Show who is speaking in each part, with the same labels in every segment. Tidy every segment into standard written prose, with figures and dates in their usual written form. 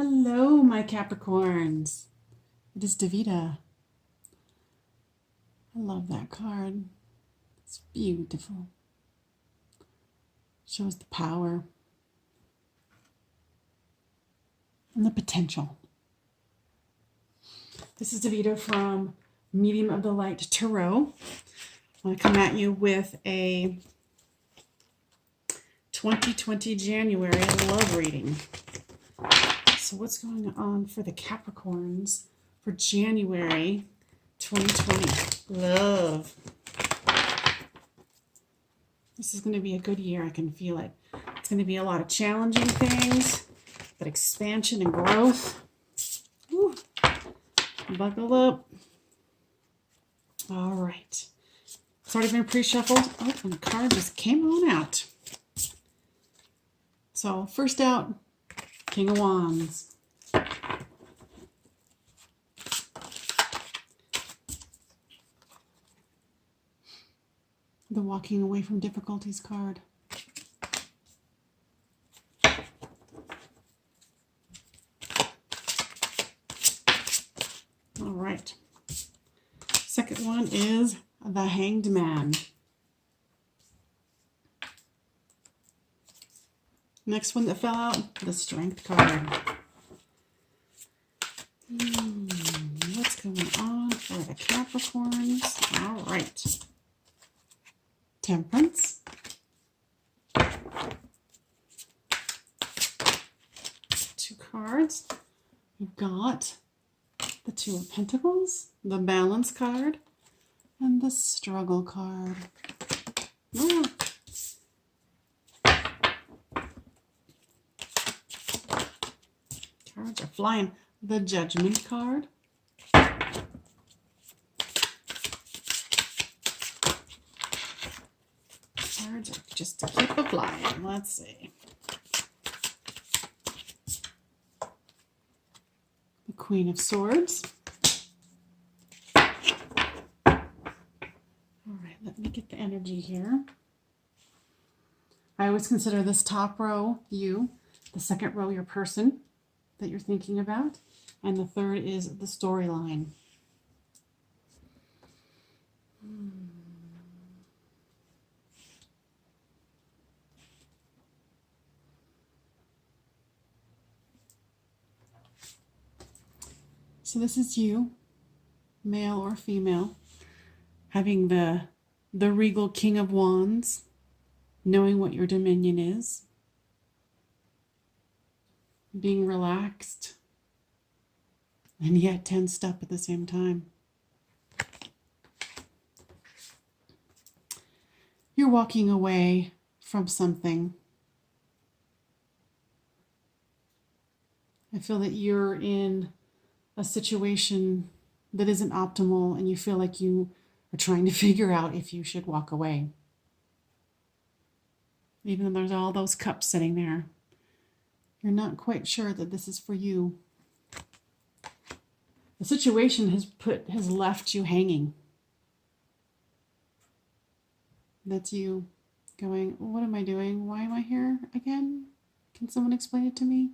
Speaker 1: Hello, my Capricorns. It is Davida. I love that card. It's beautiful. Shows the power and the potential. This is Davida from Medium of the Light Tarot. I want to come at you with a 2020 January love reading. So what's going on for the Capricorns for January 2020? Love. This is going to be a good year. I can feel it. It's going to be a lot of challenging things, but expansion and growth. Woo. Buckle up. All right. It's already been pre-shuffled. Oh, and the card just came on out. So first out, King of Wands. The Walking Away from Difficulties card. All right. Second one is the Hanged Man. Next one that fell out, the Strength card. What's going on for the Capricorns? All right. Temperance. Two cards. We've got the Two of Pentacles, the Balance card, and the Struggle card. Oh. Cards are flying. The Judgment card. Cards are just to keep a flying. Let's see. The Queen of Swords. All right, let me get the energy here. I always consider this top row you, the second row your person that you're thinking about, and the third is the storyline. So this is you, male or female, having the regal King of Wands, knowing what your dominion is, being relaxed, and yet tensed up at the same time. You're walking away from something. I feel that you're in a situation that isn't optimal, and you feel like you are trying to figure out if you should walk away. Even though there's all those cups sitting there, you're not quite sure that this is for you. The situation has left you hanging. That's you going, what am I doing? Why am I here again? Can someone explain it to me?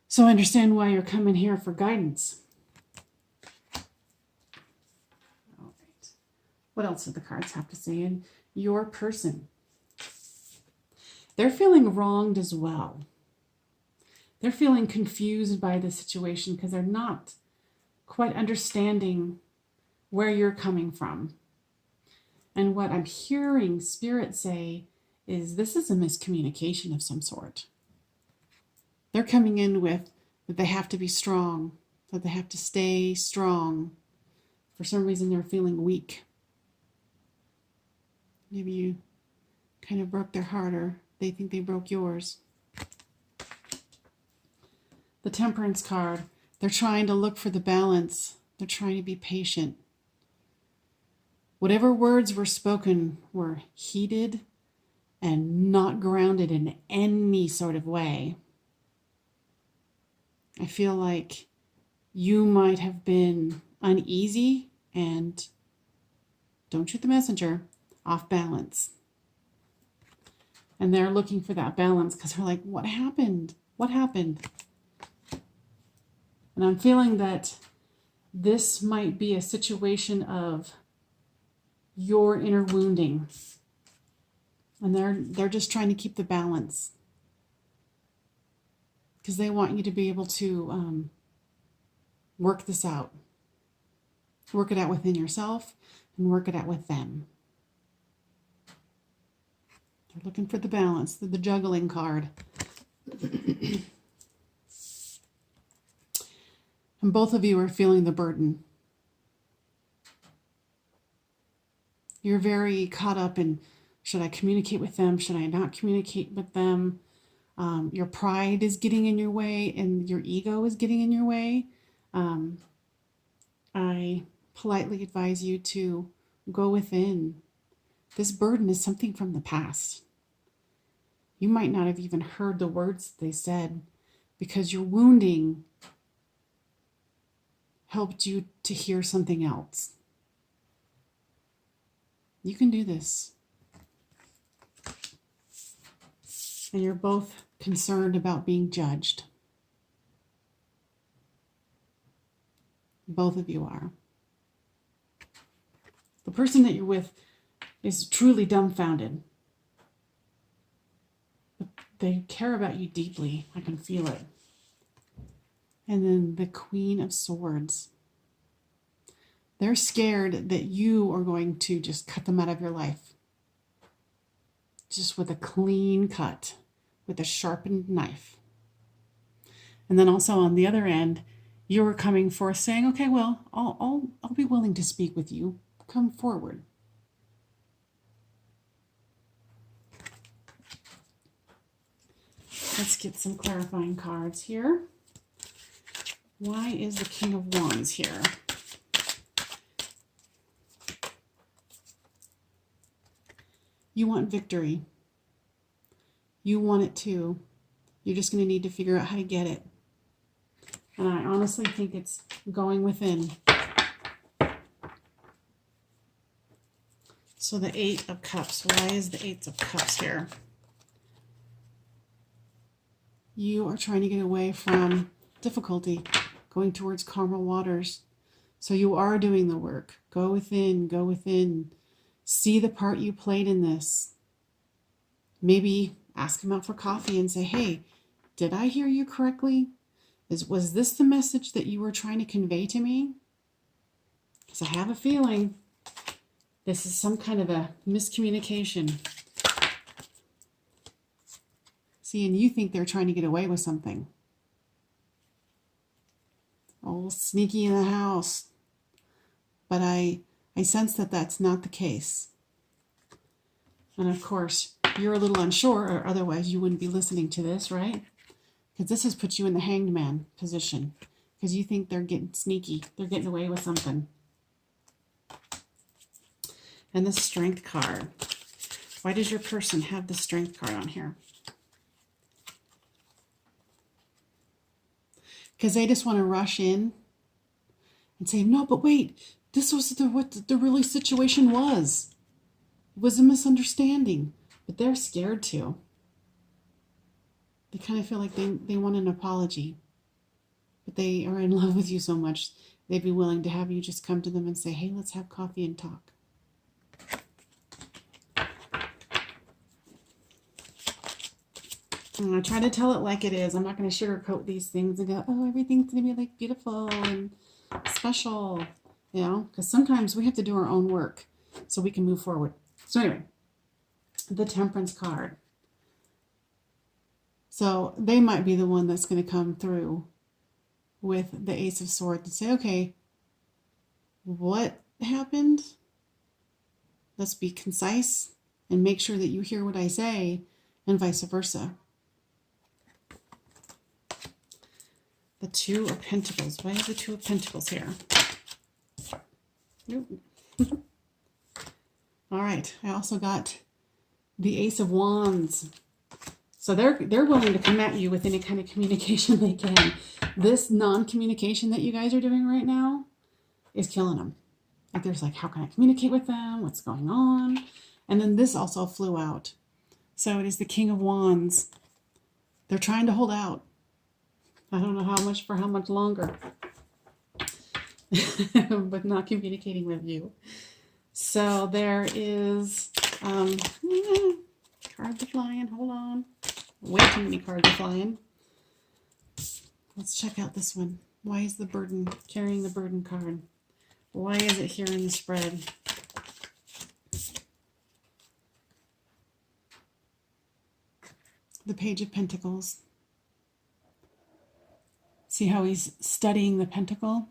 Speaker 1: So I understand why you're coming here for guidance. All right. What else do the cards have to say? And your person. They're feeling wronged as well. They're feeling confused by the situation because they're not quite understanding where you're coming from. And what I'm hearing Spirit say is this is a miscommunication of some sort. They're coming in with that they have to be strong, that they have to stay strong. For some reason, they're feeling weak. Maybe you kind of broke their heart, or they think they broke yours. The Temperance card. They're trying to look for the balance. They're trying to be patient. Whatever words were spoken were heated and not grounded in any sort of way. I feel like you might have been uneasy and, don't shoot the messenger, off balance. And they're looking for that balance because they're like, what happened? What happened? And I'm feeling that this might be a situation of your inner wounding. And they're just trying to keep the balance. Because they want you to be able to work this out. Work it out within yourself and work it out with them. They're looking for the balance, the juggling card. And both of you are feeling the burden. You're very caught up in, should I communicate with them? Should I not communicate with them? Your pride is getting in your way and your ego is getting in your way. I politely advise you to go within. This burden is something from the past. You might not have even heard the words they said because your wounding helped you to hear something else. You can do this. And you're both concerned about being judged. Both of you are. The person that you're with is truly dumbfounded. They care about you deeply. I can feel it. And then the Queen of Swords. They're scared that you are going to just cut them out of your life. Just with a clean cut, with a sharpened knife. And then also on the other end, you're coming forth saying, okay, well, I'll be willing to speak with you. Come forward. Let's get some clarifying cards here. Why is the King of Wands here? You want victory. You want it too. You're just going to need to figure out how to get it. And I honestly think it's going within. So the Eight of Cups. Why is the Eight of Cups here? You are trying to get away from difficulty, going towards calmer waters. So you are doing the work. Go within, go within. See the part you played in this. Maybe ask him out for coffee and say, hey, did I hear you correctly? Was this the message that you were trying to convey to me? Because I have a feeling this is some kind of a miscommunication. See, and you think they're trying to get away with something. Oh, sneaky in the house. But I sense that that's not the case. And of course, you're a little unsure, or otherwise you wouldn't be listening to this, right? Because this has put you in the hanged man position. Because you think they're getting sneaky. They're getting away with something. And the Strength card. Why does your person have the Strength card on here? Because they just want to rush in and say, no, but wait, this was what the really situation was. It was a misunderstanding. But they're scared too. They kind of feel like they want an apology. But they are in love with you so much, they'd be willing to have you just come to them and say, hey, let's have coffee and talk. And I try to tell it like it is. I'm not going to sugarcoat these things and go, oh, everything's going to be like beautiful and special, you know, because sometimes we have to do our own work so we can move forward. So anyway, the Temperance card. So they might be the one that's going to come through with the Ace of Swords and say, okay, what happened? Let's be concise and make sure that you hear what I say, and vice versa. The Two of Pentacles. Why is the Two of Pentacles here? All right. I also got the Ace of Wands. So they're willing to come at you with any kind of communication they can. This non-communication that you guys are doing right now is killing them. Like there's like, how can I communicate with them? What's going on? And then this also flew out. So it is the King of Wands. They're trying to hold out. I don't know for how much longer, but not communicating with you. So there is cards are flying. Hold on. Way too many cards are flying. Let's check out this one. Why is the burden carrying the burden card? Why is it here in the spread? The Page of Pentacles. See how he's studying the pentacle?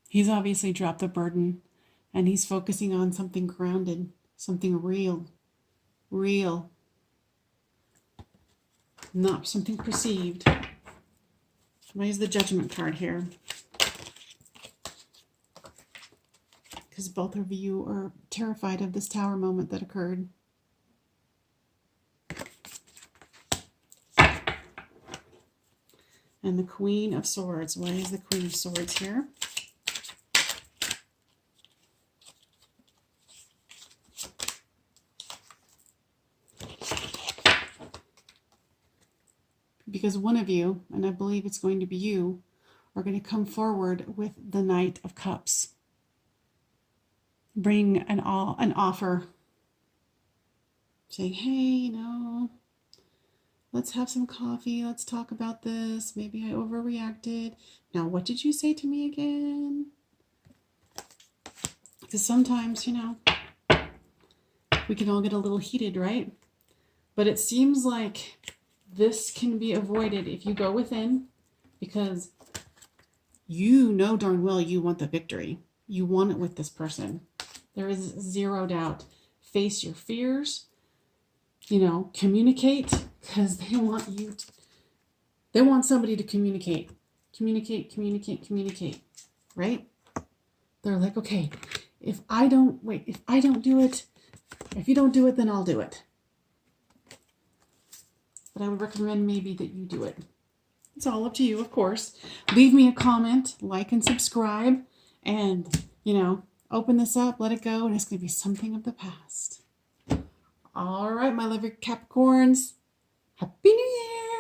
Speaker 1: He's obviously dropped the burden and he's focusing on something grounded, something real, not something perceived. Why is the Judgment card here? Because both of you are terrified of this Tower moment that occurred. And the Queen of Swords. Why is the Queen of Swords here? Because one of you, and I believe it's going to be you, are going to come forward with the Knight of Cups. Bring an offer. Saying, hey, let's have some coffee. Let's talk about this. Maybe I overreacted. Now, what did you say to me again? Because sometimes, we can all get a little heated, right? But it seems like this can be avoided if you go within, because you know darn well you want the victory. You want it with this person. There is zero doubt. Face your fears. Communicate, because they want somebody to communicate. Communicate, right? They're like, okay, if you don't do it, then I'll do it. But I would recommend maybe that you do it. It's all up to you, of course. Leave me a comment, like and subscribe, and, open this up, let it go, and it's going to be something of the past. All right, my lovely Capricorns. Happy New Year!